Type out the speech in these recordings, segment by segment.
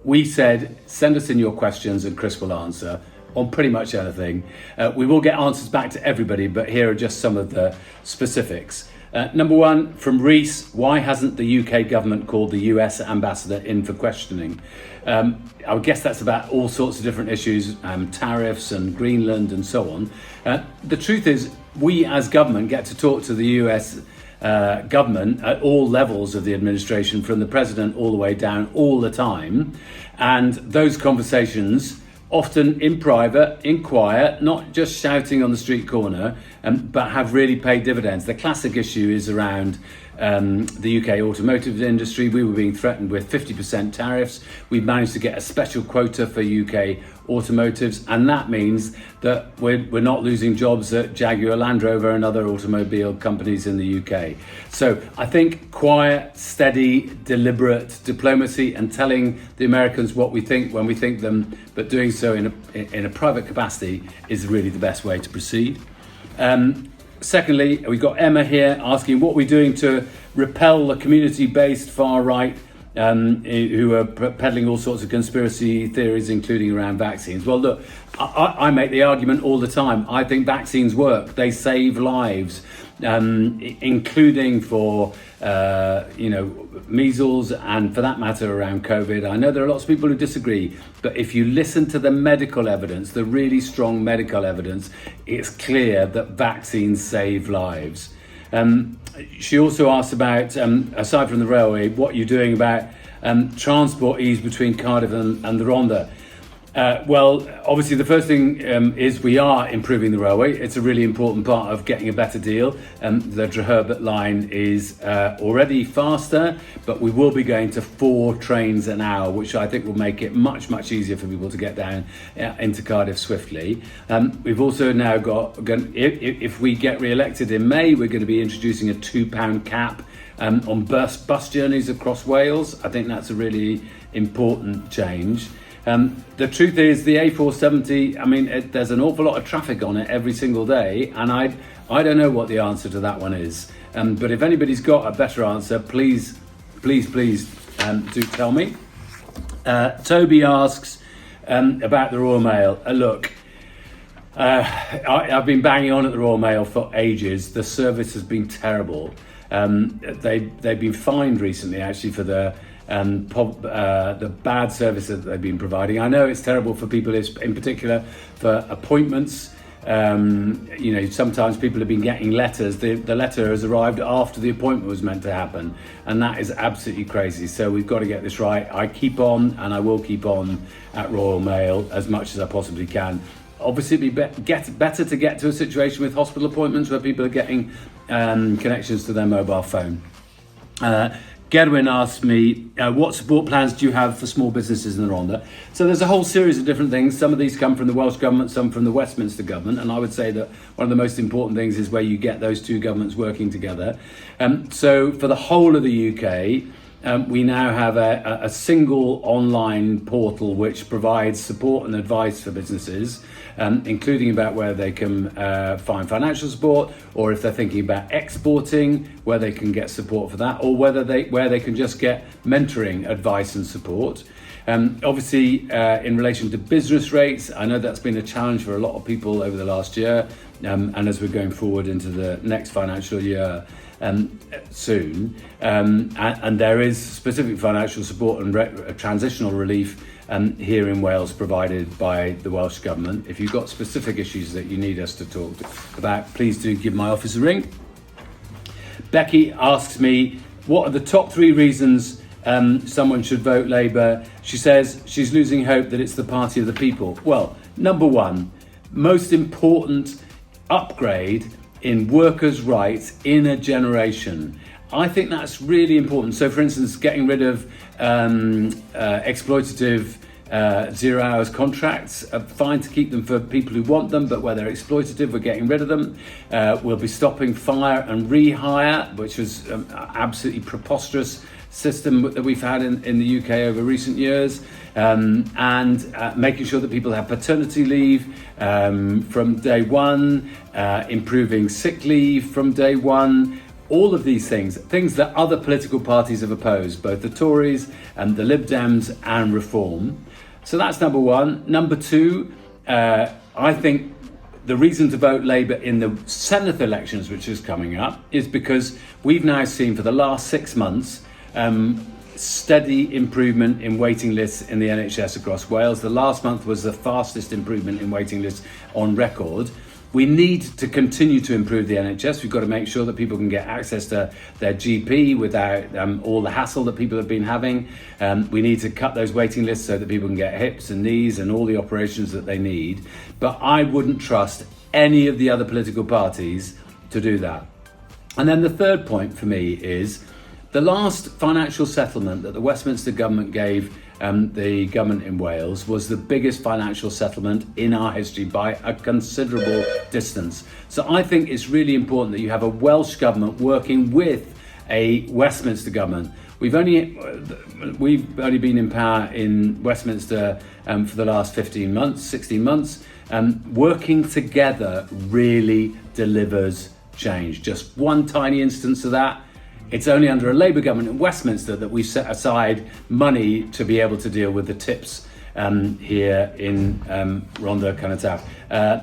we said, send us in your questions and Chris will answer on pretty much anything. We will get answers back to everybody, but here are just some of the specifics. Number one, from Rhys, why hasn't the UK government called the US ambassador in for questioning? I would guess that's about all sorts of different issues, tariffs and Greenland and so on. The truth is, we as government get to talk to the US government at all levels of the administration, from the president all the way down, all the time. And those conversations, often in private, in quiet, not just shouting on the street corner, but have really paid dividends. The classic issue is around the UK automotive industry. We were being threatened with 50% tariffs. We've managed to get a special quota for UK automotives, and that means that we're not losing jobs at Jaguar Land Rover and other automobile companies in the UK. So I think quiet, steady, deliberate diplomacy and telling the Americans what we think when we think them, but doing so in a private capacity, is really the best way to proceed. Secondly, we've got Emma here asking what we're doing to repel the community-based far right who are peddling all sorts of conspiracy theories, including around vaccines. Well, look, I make the argument all the time. I think vaccines work. They save lives, including for measles, and for that matter around COVID. I know there are lots of people who disagree, but if you listen to the medical evidence, the really strong medical evidence, it's clear that vaccines save lives. She also asked about, aside from the railway, what you're doing about transport ease between Cardiff and the Rhondda. Well, obviously the first thing is we are improving the railway. It's a really important part of getting a better deal. The Gerwyn line is already faster, but we will be going to 4 trains an hour, which I think will make it much, much easier for people to get down into Cardiff swiftly. We've also now got, if we get re-elected in May, we're going to be introducing a £2 cap on bus journeys across Wales. I think that's a really important change. The truth is, the A470, I mean, there's an awful lot of traffic on it every single day, and I don't know what the answer to that one is. But if anybody's got a better answer, please do tell me. Toby asks about the Royal Mail. Look, I've been banging on at the Royal Mail for ages. The service has been terrible. They've been fined recently, actually, for the bad service that they've been providing. I know it's terrible for people, in particular for appointments. Sometimes people have been getting letters. The letter has arrived after the appointment was meant to happen, and that is absolutely crazy. So we've got to get this right. I keep on, and I will keep on at Royal Mail as much as I possibly can. Obviously, it'd be better to get to a situation with hospital appointments where people are getting connections to their mobile phone. Gerwyn asked me, what support plans do you have for small businesses in the Rhondda? So there's a whole series of different things. Some of these come from the Welsh Government, some from the Westminster Government. And I would say that one of the most important things is where you get those two governments working together. So for the whole of the UK, we now have a single online portal which provides support and advice for businesses, including about where they can find financial support, or if they're thinking about exporting, where they can get support for that, or where they can just get mentoring advice and support. Obviously, in relation to business rates, I know that's been a challenge for a lot of people over the last year, and as we're going forward into the next financial year soon, and there is specific financial support and transitional relief here in Wales provided by the Welsh Government. If you've got specific issues that you need us to talk about, please do give my office a ring. Becky asks me, what are the top 3 reasons someone should vote Labour? She says she's losing hope that it's the party of the people. Well, number 1, most important upgrade in workers' rights in a generation. I think that's really important. So, for instance, getting rid of exploitative 0 hours contracts, fine to keep them for people who want them, but where they're exploitative, we're getting rid of them. We'll be stopping fire and rehire, which was absolutely preposterous system that we've had in the UK over recent years, and making sure that people have paternity leave from day one, improving sick leave from day one. all of these things that other political parties have opposed, both the Tories and the Lib Dems and Reform. So that's number one. Number two, I think the reason to vote Labour in the Senate elections, which is coming up, is because we've now seen for the last 6 months steady improvement in waiting lists in the NHS across Wales. The last month was the fastest improvement in waiting lists on record. We need to continue to improve the NHS. We've got to make sure that people can get access to their GP without all the hassle that people have been having. We need to cut those waiting lists so that people can get hips and knees and all the operations that they need. But I wouldn't trust any of the other political parties to do that. And then the third point for me is the last financial settlement that the Westminster government gave the government in Wales was the biggest financial settlement in our history by a considerable distance. So I think it's really important that you have a Welsh government working with a Westminster government. We've only been in power in Westminster for the last 16 months. Working together really delivers change. Just one tiny instance of that. It's only under a Labour government in Westminster that we've set aside money to be able to deal with the tips here in Rhondda, Cardiff.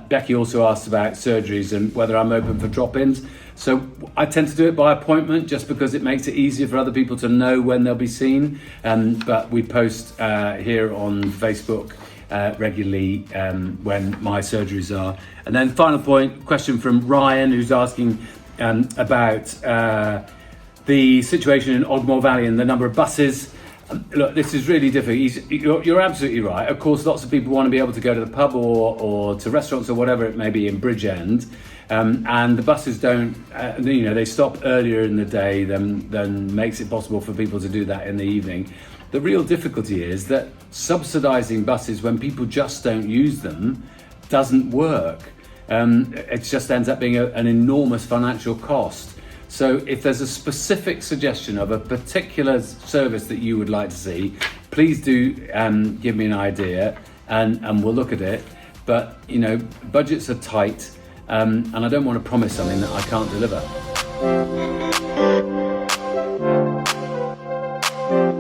Becky also asked about surgeries and whether I'm open for drop-ins. So I tend to do it by appointment just because it makes it easier for other people to know when they'll be seen. But we post here on Facebook regularly when my surgeries are. And then final question from Ryan, who's asking about the situation in Ogmore Valley and the number of buses. Look, this is really difficult. You're absolutely right. Of course, lots of people want to be able to go to the pub or to restaurants or whatever it may be in Bridgend, and the buses don't. They stop earlier in the day than makes it possible for people to do that in the evening. The real difficulty is that subsidising buses when people just don't use them doesn't work. It just ends up being an enormous financial cost. So if there's a specific suggestion of a particular service that you would like to see, please do give me an idea and we'll look at it. But, budgets are tight and I don't want to promise something that I can't deliver.